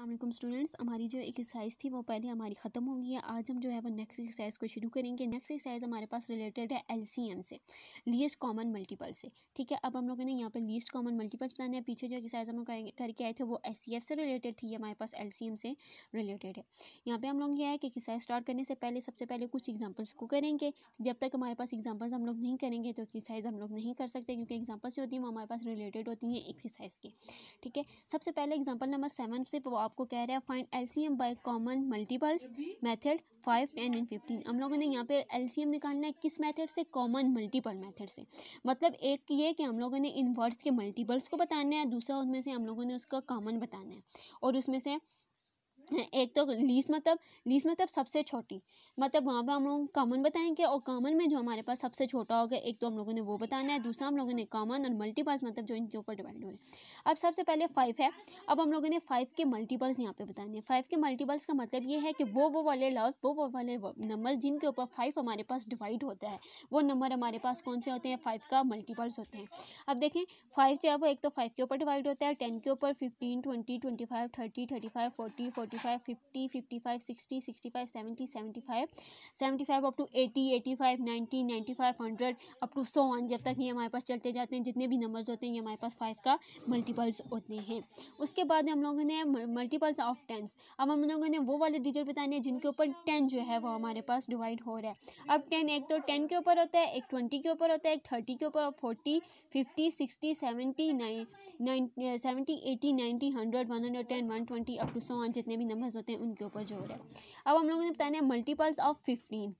अस्सलाम स्टूडेंट्स, हमारी जो एक्सरसाइज थी वो पहले हमारी ख़त्म हो गई है। आज हम जो है वो नेक्स्ट एक्सरसाइज को शुरू करेंगे। नेक्स्ट एक्सरसाइज हमारे पास रिलेटेड है एलसीएम से, लीस्ट कॉमन मल्टीपल से। ठीक है, अब हम लोगों ने यहाँ पे लीस्ट कॉमन मल्टीपल्स बताने हैं। पीछे जो एक्सरसाइज हम लोग करके आए थे वो एचसीएफ से रिलेटेड थी, हमारे पास एलसीएम से रिलेटेड है। यहाँ पे हम लोग ये है कि एक्सरसाइज स्टार्ट करने से पहले सबसे पहले कुछ एग्जाम्पल्स को करेंगे। जब तक हमारे पास एग्जाम्पल्स हम लोग नहीं करेंगे तो एक्सरसाइज हम लोग नहीं कर सकते, क्योंकि एग्जाम्पल्स जो होती हैं वो हमारे पास रिलेटेड होती हैं एक्सरसाइज के। ठीक है, सबसे पहले एग्जाम्पल नंबर 7 से वो आपको कह रहा है find LCM by common multiples method 5, 10 and 15। हम लोगों ने यहाँ पे एलसीएम निकालना है किस मेथड से? कॉमन मल्टीपल मेथड से। मतलब एक ये कि हम लोगों ने इनवर्स के मल्टीपल्स को बताना है, दूसरा उसमें से हम लोगों ने उसका कॉमन बताना है। और उसमें से एक तो लीस्ट मतलब सबसे छोटी, मतलब वहाँ पे हम लोग कॉमन बताएंगे और कॉमन में जो हमारे पास सबसे छोटा होगा एक तो हम लोगों ने वो बताना है, दूसरा हम लोगों ने कॉमन और मल्टीपल्स मतलब जो इनके ऊपर डिवाइड हुए। अब सबसे पहले 5 है। अब हम लोगों ने 5 के मल्टीपल्स यहाँ पे बताने हैं। 5 के मल्टीपल्स का मतलब ये है कि वो वाले लफ्ज़ वो वाले नंबर जिनके ऊपर 5 हमारे पास डिवाइड होता है वो नंबर हमारे पास कौन से होते हैं? 5 का मल्टीपल्स होते हैं। अब देखें 5 जो है वो एक तो 5 के ऊपर डिवाइड होता है, 10 के ऊपर, 15, 20, 25, 30, 35, 40, 45, 50, 55, 60, 65, 70, 75, 75 अप टू 80, 85, 90, 95, 100 अप टू 100 जब तक ये हमारे पास चलते जाते हैं। जितने भी नंबर्स होते हैं ये हमारे पास 5 का मल्टीपल्स होते हैं। उसके बाद हम लोगों ने मल्टीपल्स ऑफ 10। अब हम लोगों ने वो वाले डिजिट बताने हैं जिनके ऊपर 10 जो है वो हमारे पास डिवाइड हो रहा है। अब 10 एक तो 10 के ऊपर होता है, एक 20 के ऊपर होता है, एक 30 के ऊपर, और 40, 50, 60, 70, 70, 80, 90, 100, 110, 120 अप टू 100 जितने भी नंबर्स होते हैं उनके ऊपर जो हो रहा है। अब हम लोगों ने बताने हैं मल्टीपल्स ऑफ 15।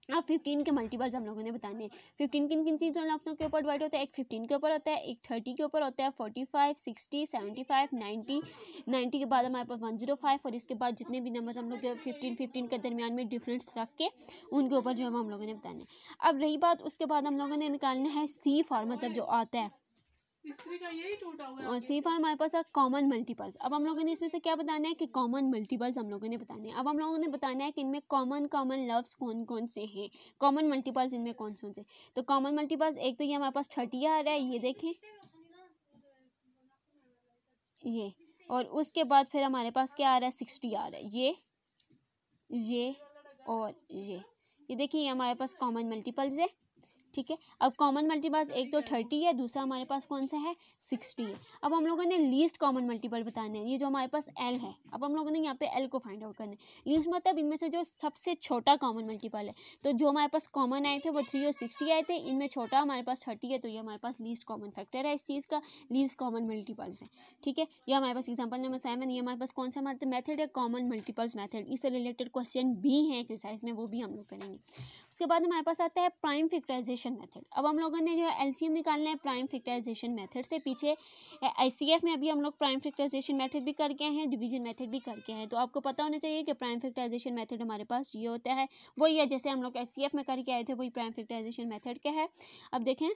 अब 15 के मल्टीपल्स हम लोगों ने बताने हैं। 15 किन किन चीज़ों लफ्ज़ों के ऊपर डिवाइड होता है? एक 15 के ऊपर होता है, एक 30 के ऊपर होता है, 45, 60, 75, 90, 90 के बाद हमारे पास 105 और इसके बाद जितने भी नंबर्स हम लोग 15 के दरमियान में डिफरेंस रख के उनके ऊपर जो है वो हम लोगों ने बताने हैं। अब रही बात, उसके बाद हम लोगों ने निकालना है सी फॉर, मतलब जो आता है का यही टूटा हुआ है। और सी फॉर हमारे पास है कॉमन मल्टीपल्स। अब हम लोगों ने इसमें से क्या बताना है कि कॉमन मल्टीपल्स हम लोगों ने बताने हैं। अब हम लोगों ने बताना है कि इनमें कॉमन लफ्ज़ कौन कौन से हैं, कॉमन मल्टीपल्स इनमें कौन कौन से। तो कॉमन मल्टीपल्स एक तो ये हमारे पास 30 आ रहा है, ये देखें ये, और उसके बाद फिर हमारे पास क्या आ रहा है? 60 आ रहा है, ये और ये देखिए ये हमारे पास कॉमन मल्टीपल्स है। ठीक है, अब कॉमन मल्टीपल्स एक तो 30 है, दूसरा हमारे पास कौन सा है? 60 है। अब हम लोगों ने लीस्ट कॉमन मल्टीपल बताने हैं, ये जो हमारे पास L है। अब हम लोगों ने यहाँ पे L को फाइंड आउट करना है। लीस्ट मतलब इनमें से जो सबसे छोटा कॉमन मल्टीपल है। तो जो हमारे पास कॉमन आए थे वो 3 और 60 आए थे, इनमें छोटा हमारे पास 30 है, तो ये हमारे पास लीस्ट कॉमन फैक्टर है इस चीज़ का, लीस्ट कॉमन मल्टीपल्स है। ठीक है, ये हमारे पास एग्जाम्पल नंबर 7। ये हमारे पास कौन सा मेथड है? Common multiples method. इससे रिलेटेड क्वेश्चन भी है एक्सरसाइज में, वो भी हम लोग करेंगे। उसके बाद हमारे पास आता है प्राइम फैक्टराइजेशन मेथड। अब हम लोगों ने जो है एलसीएम निकालना है प्राइम फैक्टराइजेशन मेथड से। पीछे आईसीएफ में अभी हम लोग प्राइम फैक्टराइजेशन मेथड भी करके हैं, डिवीजन मेथड भी करके हैं। तो आपको पता होना चाहिए कि प्राइम फैक्टराइजेशन मेथड हमारे पास ये होता है, वही है जैसे हम लोग एचसीएफ में करके आए थे, वही प्राइम फैक्टराइजेशन मेथड का है। अब देखें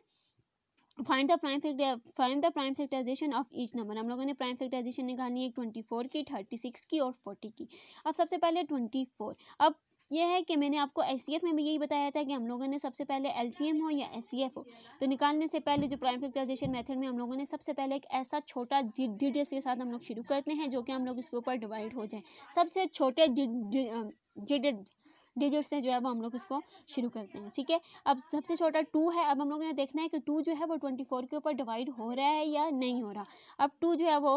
find the prime factorisation of each number. हम लोगों ने प्राइम फैक्टराइजेशन निकालनी है 24 की, 36 की और 40 की। अब सबसे पहले 24। अब यह है कि मैंने आपको एचसीएफ में भी यही बताया था कि हम लोगों ने सबसे पहले एलसीएम हो या एचसीएफ हो तो निकालने से पहले जो प्राइम फैक्टराइजेशन मेथड में हम लोगों ने सबसे पहले एक ऐसा छोटा डिजिट के साथ हम लोग शुरू करते हैं जो कि हम लोग इसके ऊपर डिवाइड हो जाए। सबसे छोटे डिजिट से जो है वो हम लोग इसको शुरू करते हैं। ठीक है, अब सबसे छोटा 2 है। अब हम लोगों ने देखना है कि 2 जो है वो 24 के ऊपर डिवाइड हो रहा है या नहीं हो रहा। अब 2 जो है वो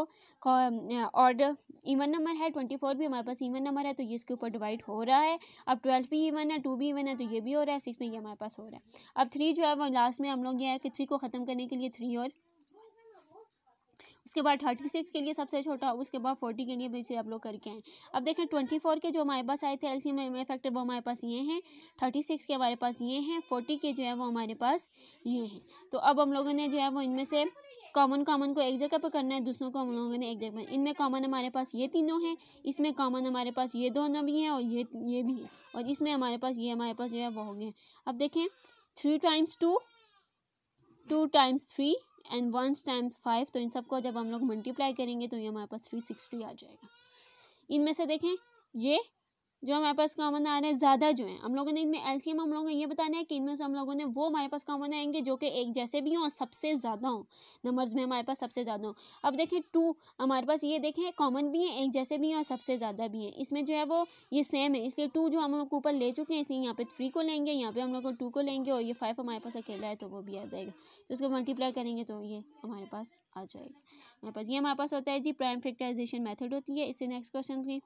ऑर्डर इवन नंबर है, 24 भी हमारे पास इवन नंबर है तो ये इसके ऊपर डिवाइड हो रहा है। अब 12 भी इवन है, 2 भी इवन है तो ये भी हो रहा है, 6 में ये हमारे पास हो रहा है। अब 3 जो है वो लास्ट में हम लोग ये है कि 3 को ख़त्म करने के लिए 3 और उसके बाद 36 के लिए सबसे छोटा, उसके बाद 40 के लिए भी इसे आप लोग करके आए। अब देखें 24 के जो हमारे पास आए थे एलसीएम में फैक्टर वो हमारे पास ये हैं, 36 के हमारे पास ये हैं, 40 के जो है वो हमारे पास ये हैं। तो अब हम लोगों ने जो है वो इनमें से कॉमन को एक जगह पर करना है, दूसरों को हम लोगों ने एक जगह पर। इनमें कॉमन हमारे पास ये तीनों हैं, इसमें कॉमन हमारे पास ये दोनों भी हैं और ये भी है, और इसमें हमारे पास जो है वो हो गए। अब देखें 3 टाइम्स 2, 2 टाइम्स 3 एंड 1 टाइम्स 5, तो इन सबको जब हम लोग मल्टीप्लाई करेंगे तो ये हमारे पास 360 आ जाएगा। इनमें से देखें ये जो हमारे पास कॉमन आ रहे हैं ज़्यादा जो है, हम लोगों ने इनमें एलसीएम हम लोगों ने ये बताना है कि इनमें से हम लोगों ने वो हमारे पास कॉमन आएंगे जो कि एक जैसे भी हों और सबसे ज़्यादा हों, नंबर्स में हमारे पास सबसे ज़्यादा हों। अब देखें 2 हमारे पास ये देखें कॉमन भी हैं, एक जैसे भी हैं और सबसे ज़्यादा भी हैं, इसमें जो है वो ये सेम है, इसलिए 2 जो हम लोग ऊपर ले चुके हैं इसलिए यहाँ पे 3 को लेंगे, यहाँ पे हम लोग 2 को लेंगे और ये 5 हमारे पास अकेला है तो वो भी आ जाएगा। तो उसको मल्टीप्लाई करेंगे तो ये हमारे पास आ जाएगा। हमारे पास ये हमारे पास होता है जी प्राइम फैक्टराइजेशन मेथड होती है। इससे नेक्स्ट क्वेश्चन की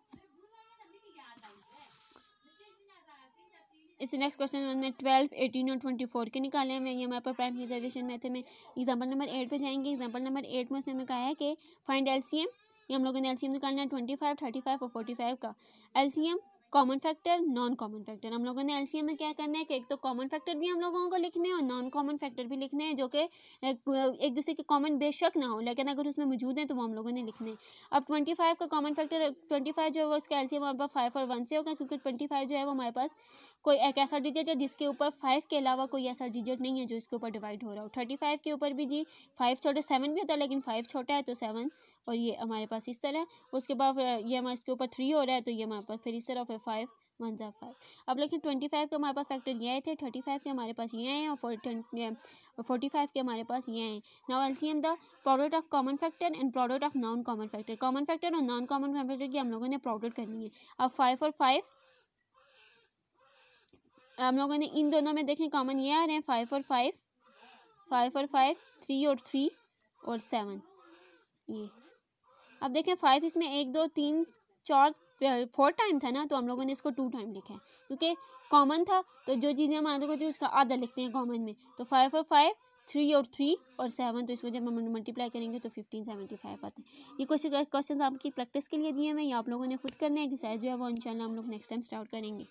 इससे नेक्स्ट क्वेश्चन में 12, 18 और 24 के निकाले हैं। ये हमारे पास प्राइम फैक्टराइजेशन मेथड में एग्जांपल नंबर 8 पे जाएंगे। एग्जांपल नंबर 8 में उसने हमें कहा है कि फाइंड एलसीएम, ये हम लोगों ने एलसीएम निकालना है 25, 35 और 45 का। LCM common factor, non common factor. हम लोगों ने एलसीएम में क्या करना है कि एक तो कॉमन फैक्टर भी हम लोगों को लिखने हैं और नॉन कॉमन फैक्टर भी लिखने हैं जो कि एक दूसरे के कॉमन बेशक ना हो लेकिन अगर उसमें मौजूद है तो वो हम लोगों ने लिखने हैं। अब 25 का कॉमन फैक्टर 25 जो है वो उसका एलसीएम हमारे पास 5 और 1 से होगा क्योंकि 25 जो है वो हमारे पास कोई एक ऐसा डिजिट है जिसके ऊपर 5 के अलावा कोई ऐसा डिजिट नहीं है जो इसके ऊपर डिवाइड हो रहा हो। 35 के ऊपर भी जी 5 छोटा 7 भी होता है लेकिन 5 छोटा है तो 7 और ये हमारे पास इस तरह। उसके बाद ये हमारे इसके ऊपर 3 हो रहा है तो ये हमारे पास फिर इस तरह फिर 5 1 जा 5। अब लेकिन 25 के हमारे पास फैक्टर ये आए थे, 35 के हमारे पास ये हैं और 45 के हमारे पास ये हैं। Now LCM the product of common factor and product of non common factor. Common factor और नॉन कॉमन फैक्टर की हम लोगों ने प्रोडक्ट करनी है। अब 5 और 5 हम लोगों ने इन दोनों में देखें कॉमन ये आ रहे हैं 5 और 5, 5 और 5, 3 और 3 और 7 ये। अब देखें 5 इसमें 1 2 3 4 4 टाइम था ना तो हम लोगों ने इसको 2 टाइम लिखा है क्योंकि कॉमन था तो जो चीज़ें हमारे को थी उसका आधा लिखते हैं कॉमन में। तो 5 और 5, 3 और 3 और 7 तो इसको जब हम मल्टीप्लाई करेंगे तो 1575 आते हैं। ये कुछ क्वेश्चन आपकी प्रैक्टिस के लिए दिए हैं, ये आप लोगों ने खुद करने हैं। एक्सरसाइज जो है वो इंशाल्लाह हम लोग नेक्स्ट टाइम स्टार्ट करेंगे।